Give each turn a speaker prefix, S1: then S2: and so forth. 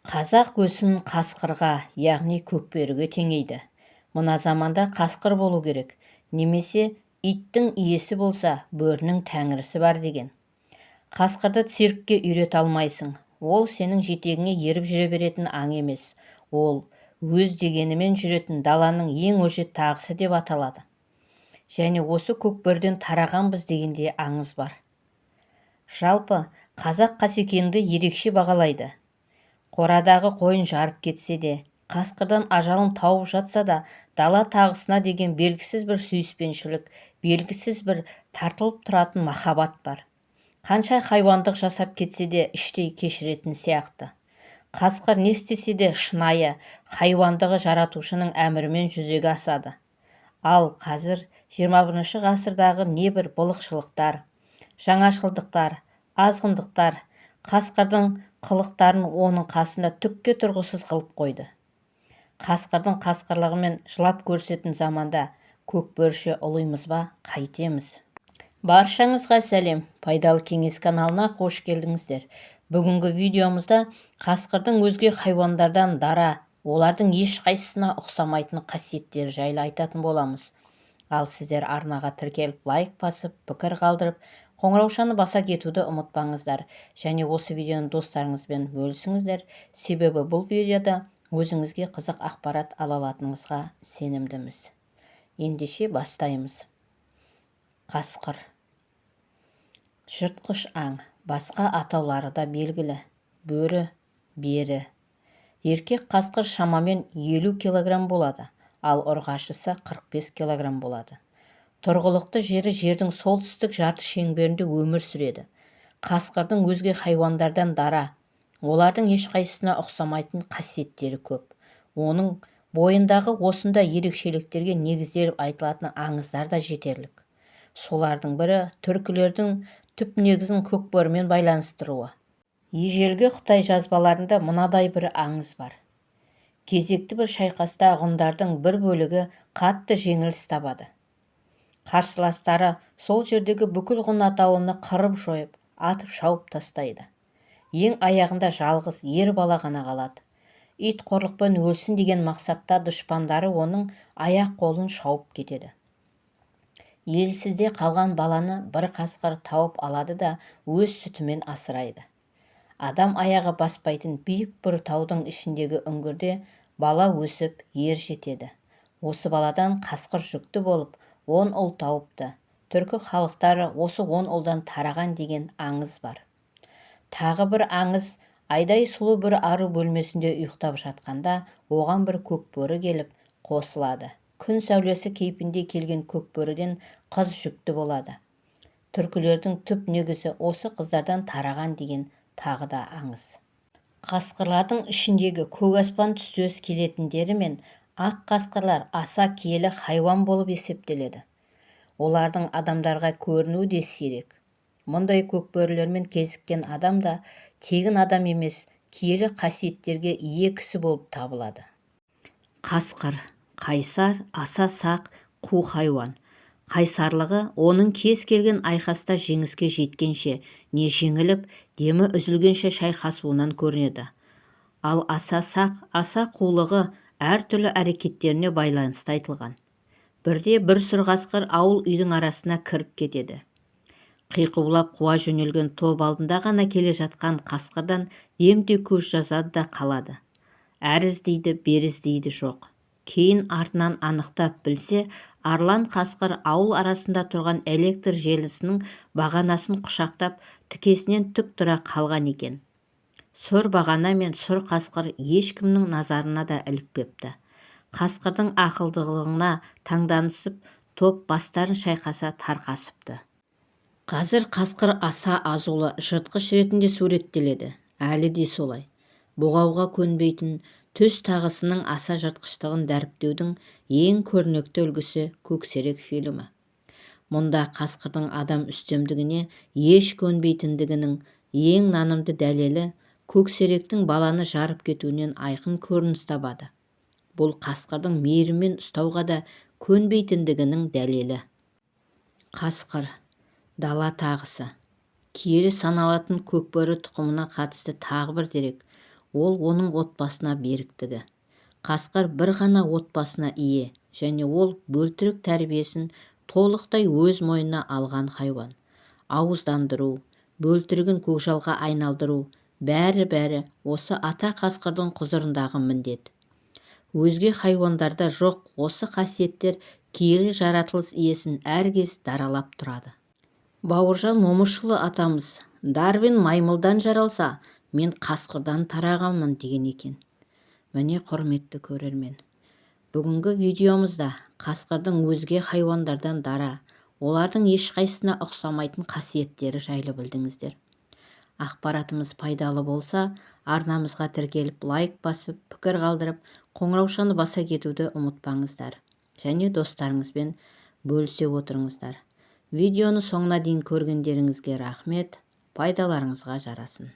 S1: Қазақ көсін қасқырға, яғни көкбөріге теңейді. Мына заманда қасқыр болу керек, немесе иттің иесі болса, бөрінің тәңірісі бар деген. Қасқырды циркке үйрете алмайсың. Ол сенің жетегіңе еріп жүре беретін аң емес. Ол өз дегенімен жүретін даланың ең өжет тағысы деп аталады. Және осы көкбөріден тарағанбыз дегенде аңыз бар. Жалпы, қазақ қасекеңді ерекше бағалайды. Қорадағы қойын жарып кетсе де, қасқырдан ажалын тауып жатса да, дала тағысына деген белгісіз бір сүйіспеншілік, белгісіз бір тартылып тұратын махаббат бар. Қанша хайуандық жасап кетсе де іштей кешіретін сияқты. Қасқыр не істесе де шынайы, хайуандығы жаратушының әмірімен жүзеге асады. Ал қазір 21 ғасырдағы небір былықшылықтар, жаңашылдықтар, азғындықтар қасқырдың қылықтарын оның қасында түкке тұрғысыз қылып қойды. Қасқырдың қасқырлығымен жылап көрсетін заманда көкбөріше ұлымыз ба, қайтеміз? Баршаңызға сәлем, пайдалы кеңес каналына қош келдіңіздер. Бүгінгі видеомызда қасқырдың өзге хайуандардан дара, олардың ешқайсысына ұқсамайтын қасиеттері жайлы айтатын боламыз. Ал сіздер арнаға тіркеліп, лайк басып, пікір қалдырып, қоңыраушаны баса кетуді ұмытпаңыздар. Және осы видеоны достарыңызбен бөлісіңіздер, себебі бұл видеода өзіңізге қызық ақпарат ала алатыныңызға сенімдіміз. Ендеше бастаймыз. Қасқыр. Жыртқыш аң, басқа атаулары да белгілі. Бөрі, бері. Еркек қасқыр шамамен 50 килограмм болады, ал ұрғашысы 45 килограмм болады. Тұрғылықты жері жердің солтүстік жарты шеңберінде өмір сүреді. Қасқырдың өзге хайуандардан дара, олардың ешқайсысына ұқсамайтын қасиеттері көп. Оның бойындағы осында ерекшеліктерге негізделіп айтылатын аңыздар да жетерлік. Солардың бірі түркілердің түп негізін көкбөрімен байланыстыруы. Ежелгі Қытай жазбаларында мынадай бір аңыз бар. Кезекті бір шайқаста ғұндардың бір бөлігі қатты жеңіліс табады. Қарсыластары сол жердегі бүкіл ғұн атауыны қырып жойып, атып шауып тастайды. Ең аяғында жалғыз ер бала ғана қалады. Ит қорлықпен өлсін деген мақсатта дұшпандары оның аяқ қолын шауып кетеді. Елсізде қалған баланы бір қасқыр тауып алады да өз сүтімен асырайды. Адам аяғы баспайтын биік бір таудың ішіндегі үңгірде бала өсіп ер жетеді. Осы баладан қасқыр жүкті болып, 10 ұл тауыпты. Түркі халықтары осы 10 ұлдан тараған деген аңыз бар. Тағы бір аңыз, айдай сұлу бір ару бөлмесінде ұйықтап жатқанда, оған бір көкбөрі келіп қосылады. Күн сәулесі кейпінде келген көкбөріден қыз жүкті болады. Түркілердің түп негізі осы қыздардан тараған деген тағы да аңыз. Қасқырлардың ішіндегі көк аспан түстес келетіндері мен ақ қасқырлар аса киелі хайуан болып есептеледі. Олардың адамдарға көрінуі де сирек. Мұндай көкбөрілермен кезіккен адам да тегін адам емес, киелі қасиеттерге ие кісі болып табылады. Қасқыр, қайсар, аса сақ, қу хайуан. Қайсарлығы оның кез келген айқаста жеңіске жеткенше, не жеңіліп, демі үзілгенше шайқасуынан көрінеді. Ал аса сақ, аса қулығы әртүрлі әрекеттеріне байланысты айтылған. Бірде бір сүр қасқыр ауыл үйдің арасына кіріп кетеді. Қиқулап қуа жөнелген топ алдында ғана келе жатқан қасқырдан демде көз жазады да қалады. Әр іздейді, бер іздейді жоқ. Кейін артынан анықтап білсе, арлан қасқыр ауыл арасында тұрған электр желісінің бағанасын құшақтап, тікесінен тік тұра қалған екен. Сұр бағана мен сұр қасқыр ешкімнің назарына да ілікпепті. Қасқырдың ақылдылығына таңданысып, топ бастарын шайқаса тарқасыпты. Қазір қасқыр аса азулы жыртқыш ретінде суреттеледі. Әлі де солай. Бұғауға көнбейтін, түс тағысының аса жыртқыштығын дәріптеудің ең көрнекті үлгісі Көксерек фильмі. Мұнда қасқырдың адам үстемдігіне еш көнбейтіндігінің ең нанымды дәлелі көксеректің баланы жарып кетуінен айқын көрініс табады. Бұл қасқырдың мейірімен ұстауға да көнбейтіндігінің дәлелі. Қасқыр, дала тағысы. Киелі саналатын көкбөрі тұқымына қатысты тағы бір дерек. ол оның отбасына беріктігі. Қасқыр бір ғана отбасына ие және ол бөлтірік тәрбиесін толықтай өз мойнына алған хайуан. Ауыздандыру, бөлтірігін көкжалға айналдыру, бәрі осы ата қасқырдың құзырындағы міндет. Өзге хайуандарда жоқ осы қасиеттер киелі жаратылыс иесін әркез даралап тұрады. Бауыржан Момышұлы атамыз Дарвин маймылдан жаралса, мен қасқырдан тарағанмын деген екен. Міне құрметті көрермен, бүгінгі видеомызда қасқырдың өзге хайуандардан дара, олардың ешқайсысына ұқсамайтын қасиеттері жайлы білдіңіздер. Ақпаратымыз пайдалы болса, арнамызға тіркеліп лайк басып, пікір қалдырып, қоңыраушаны баса кетуді ұмытпаңыздар. Және достарыңызбен бөлісе отырыңыздар. Видеоны соңына дейін көргендеріңізге рахмет, пайдаларыңызға жарасын.